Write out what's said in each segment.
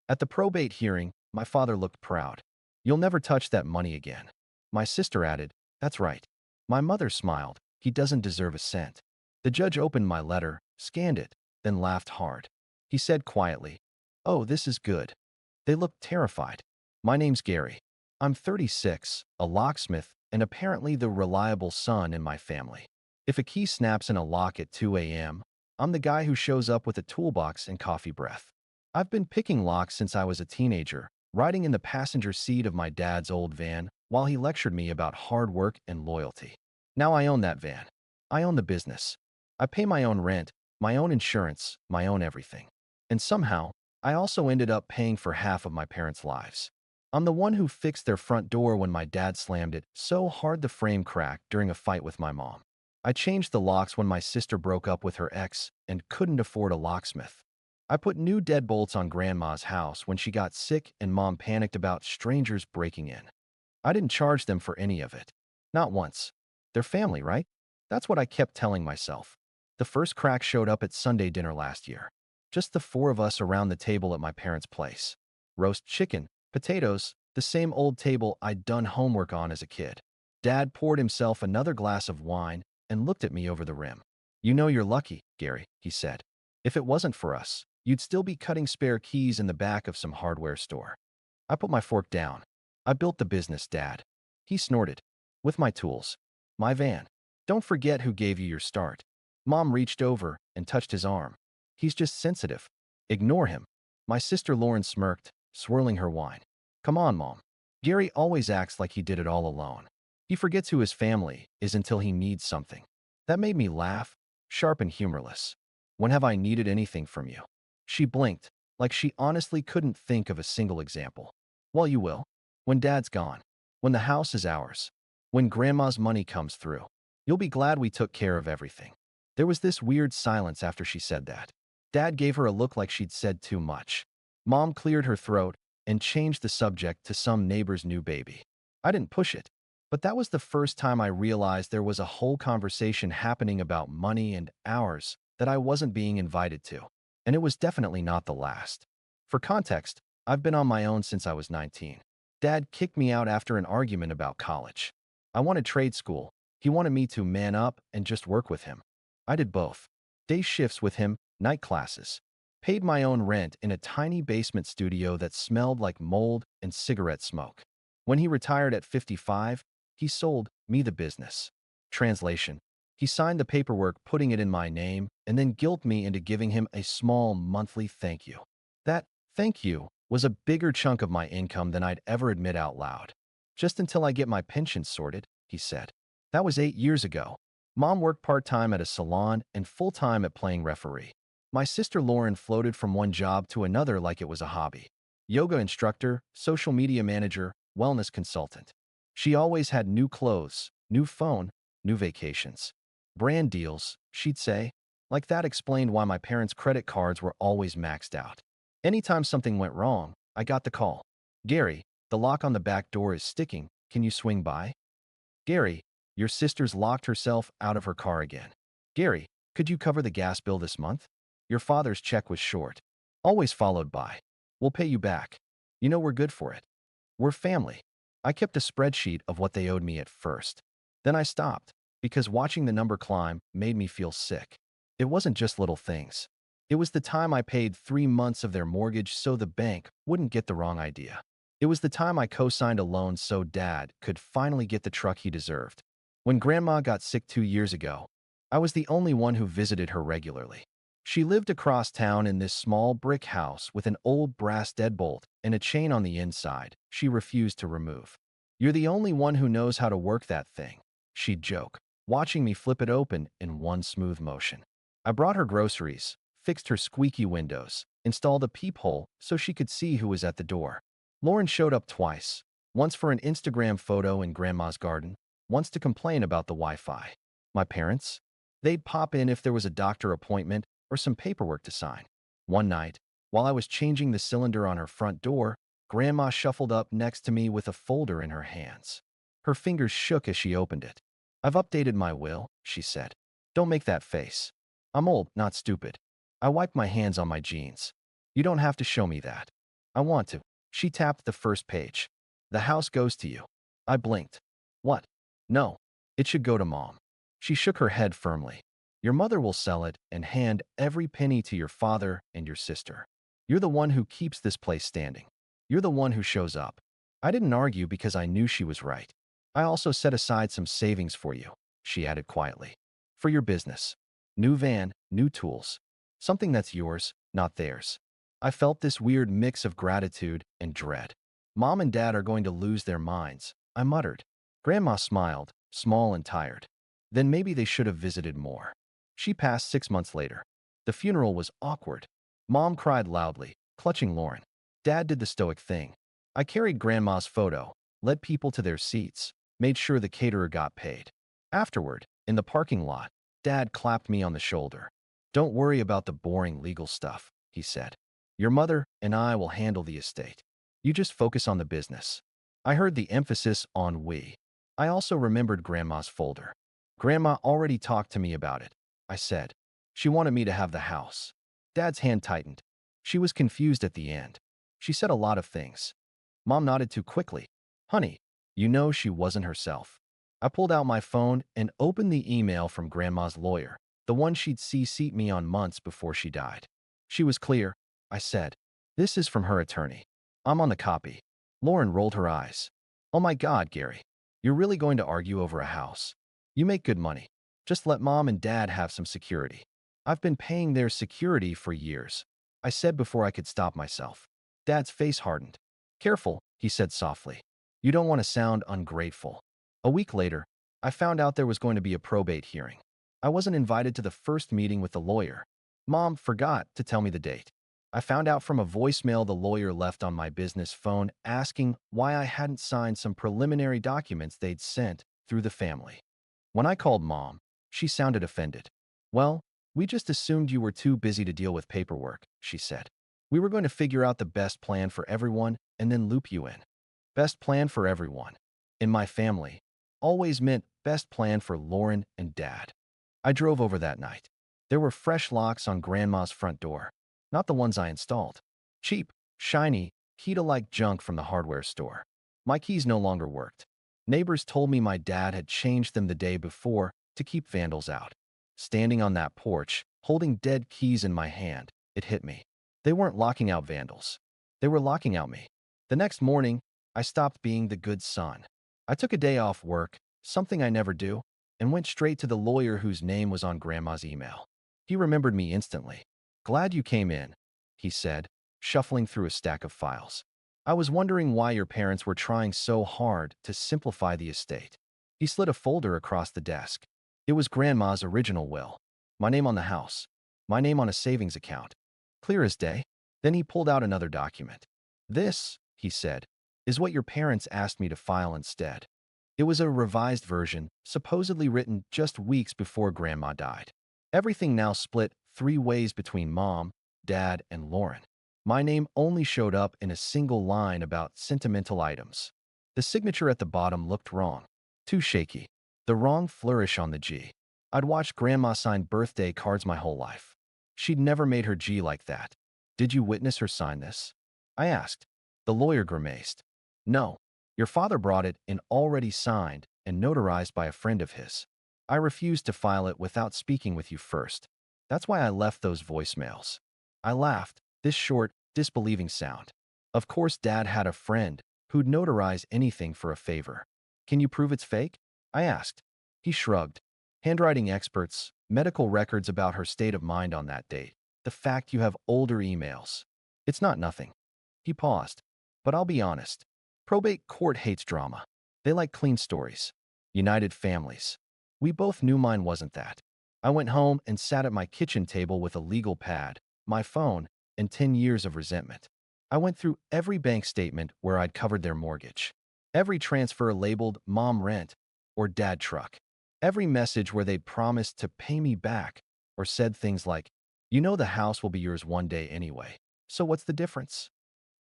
At the probate hearing, my father looked proud. "You'll never touch that money again." My sister added, "That's right." My mother smiled. "He doesn't deserve a cent." The judge opened my letter, scanned it, then laughed hard. He said quietly, "Oh, this is good." They looked terrified. "My name's Gary. I'm 36, a locksmith, and apparently the reliable son in my family. If a key snaps in a lock at 2 a.m., I'm the guy who shows up with a toolbox and coffee breath. I've been picking locks since I was a teenager, riding in the passenger seat of my dad's old van while he lectured me about hard work and loyalty. Now I own that van. I own the business. I pay my own rent, my own insurance, my own everything. And somehow, I also ended up paying for half of my parents' lives. I'm the one who fixed their front door when my dad slammed it so hard the frame cracked during a fight with my mom. I changed the locks when my sister broke up with her ex and couldn't afford a locksmith. I put new deadbolts on Grandma's house when she got sick and Mom panicked about strangers breaking in. I didn't charge them for any of it. Not once. They're family, right? That's what I kept telling myself. The first crack showed up at Sunday dinner last year. Just the four of us around the table at my parents' place. Roast chicken, potatoes, the same old table I'd done homework on as a kid. Dad poured himself another glass of wine and looked at me over the rim. "You know you're lucky, Gary," he said. "If it wasn't for us, you'd still be cutting spare keys in the back of some hardware store." I put my fork down. "I built the business, Dad." He snorted. "With my tools. My van. Don't forget who gave you your start." Mom reached over and touched his arm. "He's just sensitive. Ignore him." My sister Lauren smirked, swirling her wine. "Come on, Mom. Gary always acts like he did it all alone. He forgets who his family is until he needs something." That made me laugh, sharp and humorless. "When have I needed anything from you?" She blinked, like she honestly couldn't think of a single example. "Well, you will. When Dad's gone. When the house is ours. When Grandma's money comes through. You'll be glad we took care of everything." There was this weird silence after she said that. Dad gave her a look like she'd said too much. Mom cleared her throat and changed the subject to some neighbor's new baby. I didn't push it, but that was the first time I realized there was a whole conversation happening about money and ours that I wasn't being invited to. And it was definitely not the last. For context, I've been on my own since I was 19. Dad kicked me out after an argument about college. I wanted trade school. He wanted me to man up and just work with him. I did both. Day shifts with him, night classes. Paid my own rent in a tiny basement studio that smelled like mold and cigarette smoke. When he retired at 55, he sold me the business. Translation: he signed the paperwork putting it in my name and then guilted me into giving him a small monthly thank you. That thank you was a bigger chunk of my income than I'd ever admit out loud. "Just until I get my pension sorted," he said. That was 8 years ago. Mom worked part-time at a salon and full-time at playing referee. My sister Lauren floated from one job to another like it was a hobby. Yoga instructor, social media manager, wellness consultant. She always had new clothes, new phone, new vacations. Brand deals, she'd say. Like that explained why my parents' credit cards were always maxed out. Anytime something went wrong, I got the call. "Gary, the lock on the back door is sticking. Can you swing by?" "Gary, your sister's locked herself out of her car again." "Gary, could you cover the gas bill this month?" "Your father's check was short." Always followed by, "We'll pay you back. You know we're good for it. We're family." I kept a spreadsheet of what they owed me at first. Then I stopped, because watching the number climb made me feel sick. It wasn't just little things. It was the time I paid 3 months of their mortgage so the bank wouldn't get the wrong idea. It was the time I co-signed a loan so Dad could finally get the truck he deserved. When Grandma got sick 2 years ago, I was the only one who visited her regularly. She lived across town in this small brick house with an old brass deadbolt and a chain on the inside she refused to remove. "You're the only one who knows how to work that thing," she'd joke, watching me flip it open in one smooth motion. I brought her groceries, fixed her squeaky windows, installed a peephole so she could see who was at the door. Lauren showed up twice, once for an Instagram photo in Grandma's garden, once to complain about the Wi-Fi. My parents? They'd pop in if there was a doctor appointment or some paperwork to sign. One night, while I was changing the cylinder on her front door, Grandma shuffled up next to me with a folder in her hands. Her fingers shook as she opened it. "I've updated my will," she said. "Don't make that face. I'm old, not stupid." I wiped my hands on my jeans. "You don't have to show me that." I want to. She tapped the first page. The house goes to you. I blinked. What? No. It should go to Mom. She shook her head firmly. Your mother will sell it and hand every penny to your father and your sister. You're the one who keeps this place standing. You're the one who shows up. I didn't argue because I knew she was right. I also set aside some savings for you, she added quietly. For your business. New van, new tools. Something that's yours, not theirs. I felt this weird mix of gratitude and dread. Mom and Dad are going to lose their minds, I muttered. Grandma smiled, small and tired. Then maybe they should have visited more. She passed 6 months later. The funeral was awkward. Mom cried loudly, clutching Lauren. Dad did the stoic thing. I carried Grandma's photo, led people to their seats, made sure the caterer got paid. Afterward, in the parking lot, Dad clapped me on the shoulder. Don't worry about the boring legal stuff, he said. Your mother and I will handle the estate. You just focus on the business. I heard the emphasis on we. I also remembered Grandma's folder. Grandma already talked to me about it, I said. She wanted me to have the house. Dad's hand tightened. She was confused at the end. She said a lot of things. Mom nodded too quickly. Honey, you know she wasn't herself. I pulled out my phone and opened the email from Grandma's lawyer, the one she'd CC'd me on months before she died. She was clear, I said. This is from her attorney. I'm on the copy. Lauren rolled her eyes. Oh my God, Gary. You're really going to argue over a house? You make good money. Just let Mom and Dad have some security. I've been paying their security for years, I said before I could stop myself. Dad's face hardened. Careful, he said softly. You don't want to sound ungrateful. A week later, I found out there was going to be a probate hearing. I wasn't invited to the first meeting with the lawyer. Mom forgot to tell me the date. I found out from a voicemail the lawyer left on my business phone asking why I hadn't signed some preliminary documents they'd sent through the family. When I called Mom, she sounded offended. Well, we just assumed you were too busy to deal with paperwork, she said. We were going to figure out the best plan for everyone and then loop you in. Best plan for everyone. In my family, always meant best plan for Lauren and Dad. I drove over that night. There were fresh locks on Grandma's front door, not the ones I installed. Cheap, shiny, key-to-like junk from the hardware store. My keys no longer worked. Neighbors told me my dad had changed them the day before to keep vandals out. Standing on that porch, holding dead keys in my hand, it hit me. They weren't locking out vandals. They were locking out me. The next morning, I stopped being the good son. I took a day off work, something I never do, and went straight to the lawyer whose name was on Grandma's email. He remembered me instantly. Glad you came in, he said, shuffling through a stack of files. I was wondering why your parents were trying so hard to simplify the estate. He slid a folder across the desk. It was Grandma's original will. My name on the house. My name on a savings account. Clear as day. Then he pulled out another document. This, he said, is what your parents asked me to file instead. It was a revised version, supposedly written just weeks before Grandma died. Everything now split 3 ways between Mom, Dad, and Lauren. My name only showed up in a single line about sentimental items. The signature at the bottom looked wrong. Too shaky. The wrong flourish on the G. I'd watched Grandma sign birthday cards my whole life. She'd never made her G like that. Did you witness her sign this? I asked. The lawyer grimaced. No. Your father brought it in already signed and notarized by a friend of his. I refused to file it without speaking with you first. That's why I left those voicemails. I laughed, this short, disbelieving sound. Of course Dad had a friend who'd notarize anything for a favor. Can you prove it's fake? I asked. He shrugged. Handwriting experts, medical records about her state of mind on that date, the fact you have older emails. It's not nothing. He paused. But I'll be honest. Probate court hates drama. They like clean stories. United families. We both knew mine wasn't that. I went home and sat at my kitchen table with a legal pad, my phone, and 10 years of resentment. I went through every bank statement where I'd covered their mortgage. Every transfer labeled Mom Rent or Dad Truck. Every message where they'd promised to pay me back or said things like, you know the house will be yours one day anyway, so what's the difference?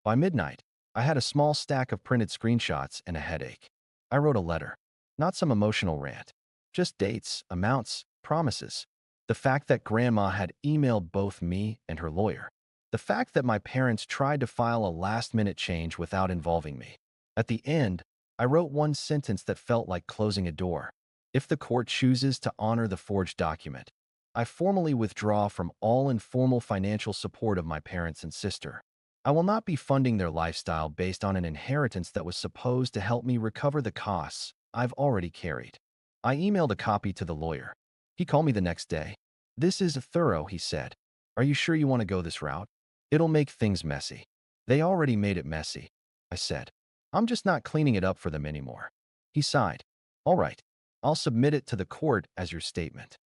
By midnight, I had a small stack of printed screenshots and a headache. I wrote a letter. Not some emotional rant. Just dates, amounts, promises. The fact that Grandma had emailed both me and her lawyer. The fact that my parents tried to file a last-minute change without involving me. At the end, I wrote one sentence that felt like closing a door. If the court chooses to honor the forged document, I formally withdraw from all informal financial support of my parents and sister. I will not be funding their lifestyle based on an inheritance that was supposed to help me recover the costs I've already carried. I emailed a copy to the lawyer. He called me the next day. "This is thorough," he said. "Are you sure you want to go this route? It'll make things messy." "They already made it messy," I said. "I'm just not cleaning it up for them anymore." He sighed. "All right, I'll submit it to the court as your statement."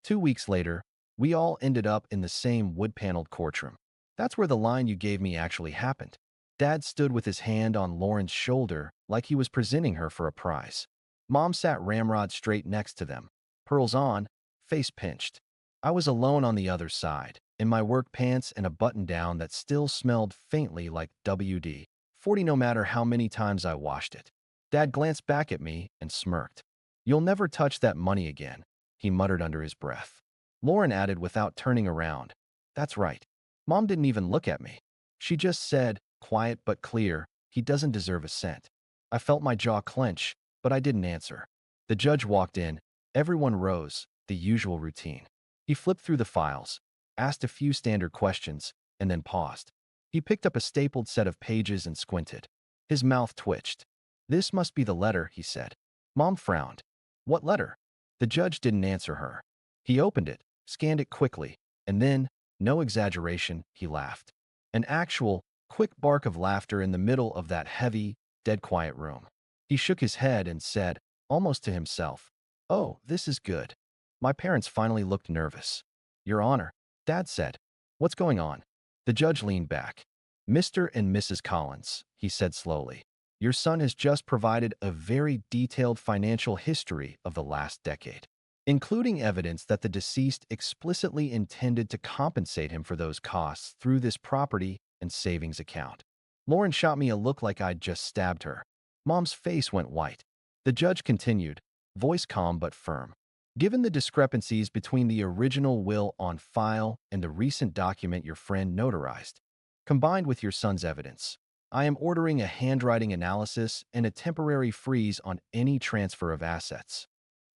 2 weeks later, we all ended up in the same wood-paneled courtroom. That's where the line you gave me actually happened. Dad stood with his hand on Lauren's shoulder like he was presenting her for a prize. Mom sat ramrod straight next to them, pearls on, face pinched. I was alone on the other side, in my work pants and a button-down that still smelled faintly like WD-40 no matter how many times I washed it. Dad glanced back at me and smirked. "You'll never touch that money again," he muttered under his breath. Lauren added without turning around, "That's right." Mom didn't even look at me. She just said, quiet but clear, "He doesn't deserve a cent." I felt my jaw clench, but I didn't answer. The judge walked in. Everyone rose, the usual routine. He flipped through the files, asked a few standard questions, and then paused. He picked up a stapled set of pages and squinted. His mouth twitched. "This must be the letter," he said. Mom frowned. "What letter?" The judge didn't answer her. He opened it, scanned it quickly, and then, no exaggeration, he laughed. An actual, quick bark of laughter in the middle of that heavy, dead-quiet room. He shook his head and said, almost to himself, "Oh, this is good." My parents finally looked nervous. "Your Honor," Dad said. "What's going on?" The judge leaned back. "Mr. and Mrs. Collins," he said slowly, "your son has just provided a very detailed financial history of the last decade, including evidence that the deceased explicitly intended to compensate him for those costs through this property and savings account." Lauren shot me a look like I'd just stabbed her. Mom's face went white. The judge continued, voice calm but firm. "Given the discrepancies between the original will on file and the recent document your friend notarized, combined with your son's evidence, I am ordering a handwriting analysis and a temporary freeze on any transfer of assets."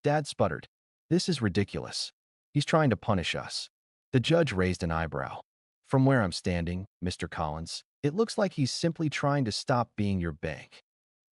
Dad sputtered. "This is ridiculous. He's trying to punish us." The judge raised an eyebrow. "From where I'm standing, Mr. Collins, it looks like he's simply trying to stop being your bank."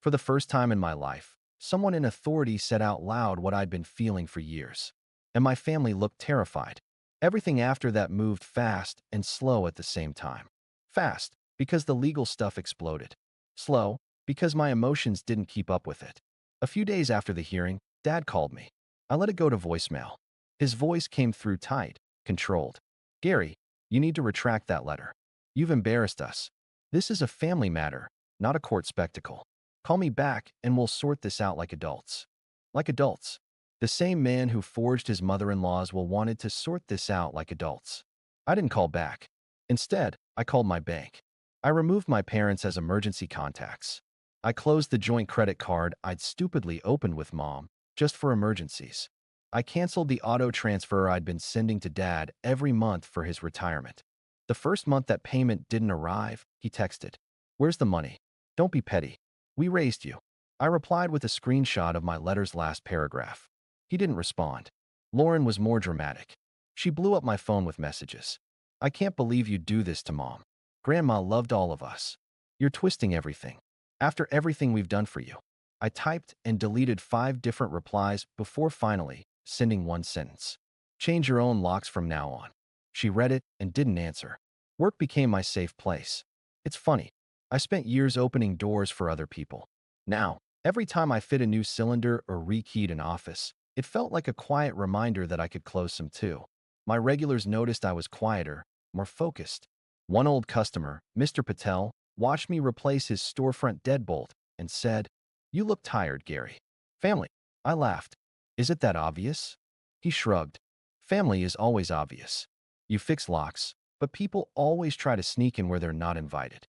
For the first time in my life, someone in authority said out loud what I'd been feeling for years. And my family looked terrified. Everything after that moved fast and slow at the same time. Fast, because the legal stuff exploded. Slow, because my emotions didn't keep up with it. A few days after the hearing, Dad called me. I let it go to voicemail. His voice came through tight, controlled. "Gary, you need to retract that letter. You've embarrassed us. This is a family matter, not a court spectacle. Call me back and we'll sort this out like adults." Like adults. The same man who forged his mother-in-law's will wanted to sort this out like adults. I didn't call back. Instead, I called my bank. I removed my parents as emergency contacts. I closed the joint credit card I'd stupidly opened with Mom, just for emergencies. I canceled the auto transfer I'd been sending to Dad every month for his retirement. The first month that payment didn't arrive, he texted, "Where's the money? Don't be petty. We raised you." I replied with a screenshot of my letter's last paragraph. He didn't respond. Lauren was more dramatic. She blew up my phone with messages. "I can't believe you do this to Mom. Grandma loved all of us. You're twisting everything. After everything we've done for you." I typed and deleted 5 different replies before finally sending one sentence. "Change your own locks from now on." She read it and didn't answer. Work became my safe place. It's funny. I spent years opening doors for other people. Now, every time I fit a new cylinder or rekeyed an office, it felt like a quiet reminder that I could close some too. My regulars noticed I was quieter, more focused. One old customer, Mr. Patel, watched me replace his storefront deadbolt and said, "You look tired, Gary." "Family." I laughed. "Is it that obvious?" He shrugged. "Family is always obvious. You fix locks, but people always try to sneak in where they're not invited."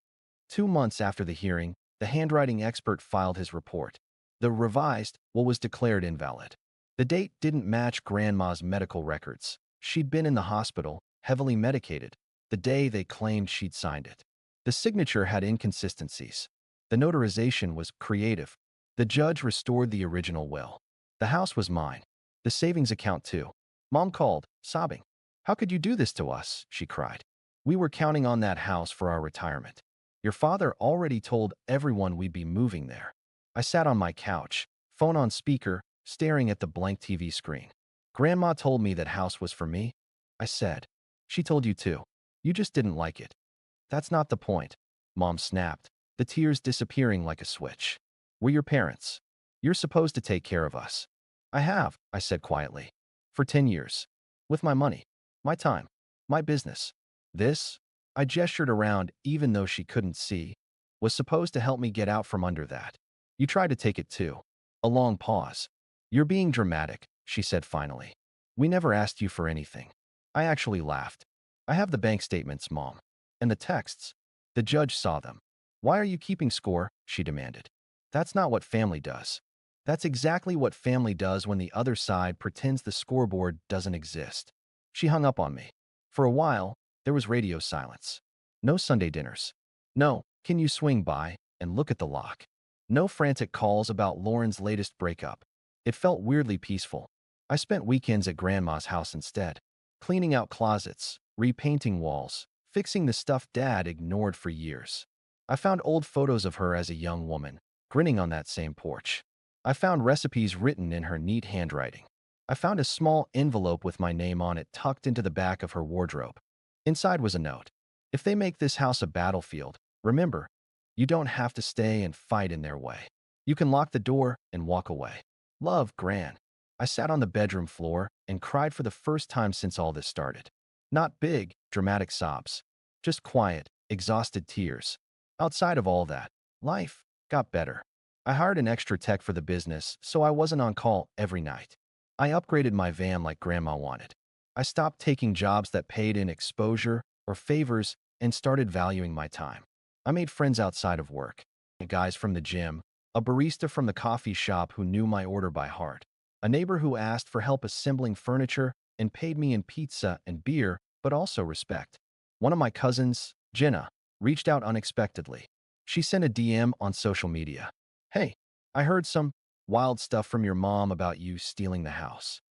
2 months after the hearing, the handwriting expert filed his report. The revised will was declared invalid. The date didn't match Grandma's medical records. She'd been in the hospital, heavily medicated. the day they claimed she'd signed it. The signature had inconsistencies. The notarization was creative. The judge restored the original will. The house was mine. The savings account too. Mom called, sobbing. "How could you do this to us?" she cried. "We were counting on that house for our retirement. Your father already told everyone we'd be moving there." I sat on my couch, phone on speaker, staring at the blank TV screen. "Grandma told me that house was for me," I said. "She told you too. You just didn't like it." "That's not the point," Mom snapped, the tears disappearing like a switch. "We're your parents. You're supposed to take care of us." "I have," I said quietly. "For 10 years. With my money. My time. My business. This," I gestured around even though she couldn't see, "was supposed to help me get out from under that. You tried to take it too." A long pause. "You're being dramatic," she said finally. "We never asked you for anything." I actually laughed. "I have the bank statements, Mom. And the texts." The judge saw them. "Why are you keeping score?" she demanded. "That's not what family does." "That's exactly what family does when the other side pretends the scoreboard doesn't exist." She hung up on me. For a while, there was radio silence. No Sunday dinners. No, "Can you swing by and look at the lock?" No frantic calls about Lauren's latest breakup. It felt weirdly peaceful. I spent weekends at Grandma's house instead, cleaning out closets, repainting walls, fixing the stuff Dad ignored for years. I found old photos of her as a young woman, grinning on that same porch. I found recipes written in her neat handwriting. I found a small envelope with my name on it tucked into the back of her wardrobe. Inside was a note. "If they make this house a battlefield, remember, you don't have to stay and fight in their way. You can lock the door and walk away. Love, Gran." I sat on the bedroom floor and cried for the first time since all this started. Not big, dramatic sobs. Just quiet, exhausted tears. Outside of all that, life got better. I hired an extra tech for the business, so I wasn't on call every night. I upgraded my van like Grandma wanted. I stopped taking jobs that paid in exposure or favors and started valuing my time. I made friends outside of work. Guys from the gym, a barista from the coffee shop who knew my order by heart, a neighbor who asked for help assembling furniture and paid me in pizza and beer, but also respect. One of my cousins, Jenna, reached out unexpectedly. She sent a DM on social media. "Hey, I heard some wild stuff from your mom about you stealing the house."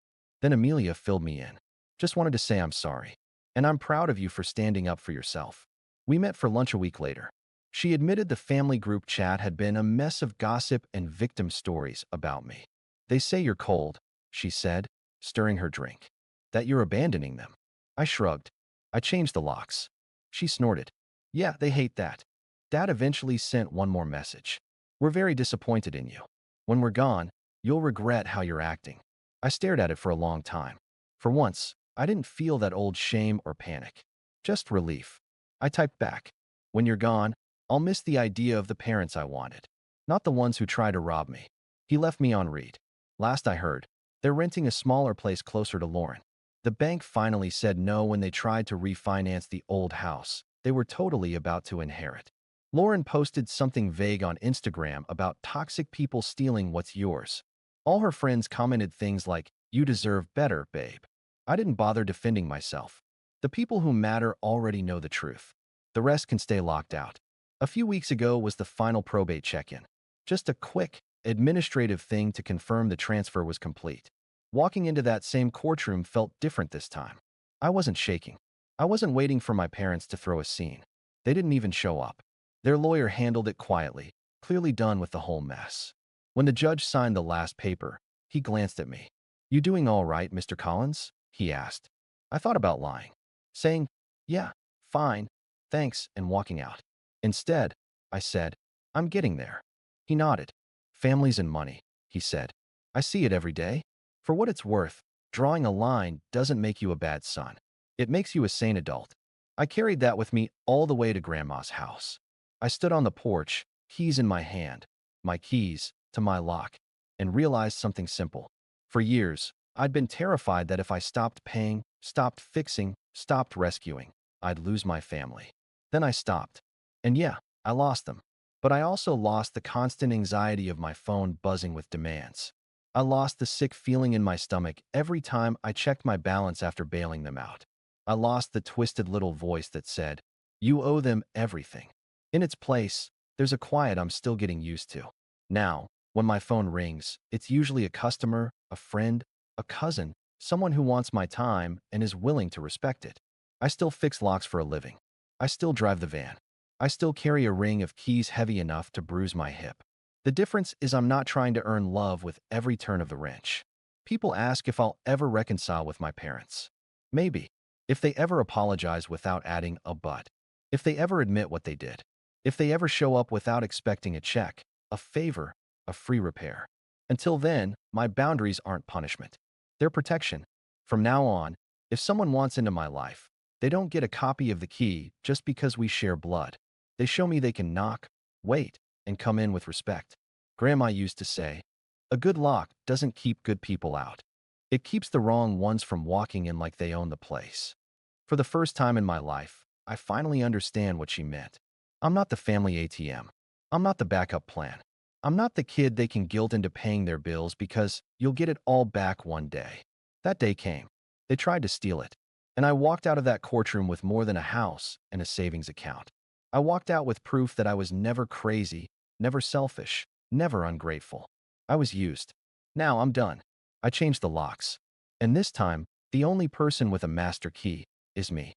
Then Amelia filled me in. "Just wanted to say I'm sorry. And I'm proud of you for standing up for yourself." We met for lunch a week later. She admitted the family group chat had been a mess of gossip and victim stories about me. "They say you're cold," she said, stirring her drink. "That you're abandoning them." I shrugged. "I changed the locks." She snorted. "Yeah, they hate that." Dad eventually sent one more message. "We're very disappointed in you. When we're gone, you'll regret how you're acting." I stared at it for a long time. For once, I didn't feel that old shame or panic. Just relief. I typed back. "When you're gone, I'll miss the idea of the parents I wanted. Not the ones who try to rob me." He left me on read. Last I heard, they're renting a smaller place closer to Lauren. The bank finally said no when they tried to refinance the old house they were totally about to inherit. Lauren posted something vague on Instagram about toxic people stealing what's yours. All her friends commented things like, "You deserve better, babe." I didn't bother defending myself. The people who matter already know the truth. The rest can stay locked out. A few weeks ago was the final probate check-in. Just a quick, administrative thing to confirm the transfer was complete. Walking into that same courtroom felt different this time. I wasn't shaking. I wasn't waiting for my parents to throw a scene. They didn't even show up. Their lawyer handled it quietly, clearly done with the whole mess. When the judge signed the last paper, he glanced at me. "You doing all right, Mr. Collins?" he asked. I thought about lying, saying, "Yeah, fine, thanks," and walking out. Instead, I said, "I'm getting there." He nodded. "Families and money," he said. "I see it every day. For what it's worth, drawing a line doesn't make you a bad son. It makes you a sane adult." I carried that with me all the way to Grandma's house. I stood on the porch, keys in my hand, my keys to my lock, and realized something simple. For years, I'd been terrified that if I stopped paying, stopped fixing, stopped rescuing, I'd lose my family. Then I stopped. And yeah, I lost them. But I also lost the constant anxiety of my phone buzzing with demands. I lost the sick feeling in my stomach every time I checked my balance after bailing them out. I lost the twisted little voice that said, "You owe them everything." In its place, there's a quiet I'm still getting used to. Now, when my phone rings, it's usually a customer, a friend, a cousin, someone who wants my time and is willing to respect it. I still fix locks for a living. I still drive the van. I still carry a ring of keys heavy enough to bruise my hip. The difference is I'm not trying to earn love with every turn of the wrench. People ask if I'll ever reconcile with my parents. Maybe. If they ever apologize without adding a but. If they ever admit what they did. If they ever show up without expecting a check, a favor, a free repair. Until then, my boundaries aren't punishment. They're protection. From now on, if someone wants into my life, they don't get a copy of the key just because we share blood. They show me they can knock, wait, and come in with respect. Grandma used to say, "A good lock doesn't keep good people out. It keeps the wrong ones from walking in like they own the place." For the first time in my life, I finally understand what she meant. I'm not the family ATM. I'm not the backup plan. I'm not the kid they can guilt into paying their bills because you'll get it all back one day. That day came. They tried to steal it. And I walked out of that courtroom with more than a house and a savings account. I walked out with proof that I was never crazy, never selfish, never ungrateful. I was used. Now I'm done. I changed the locks. And this time, the only person with a master key is me.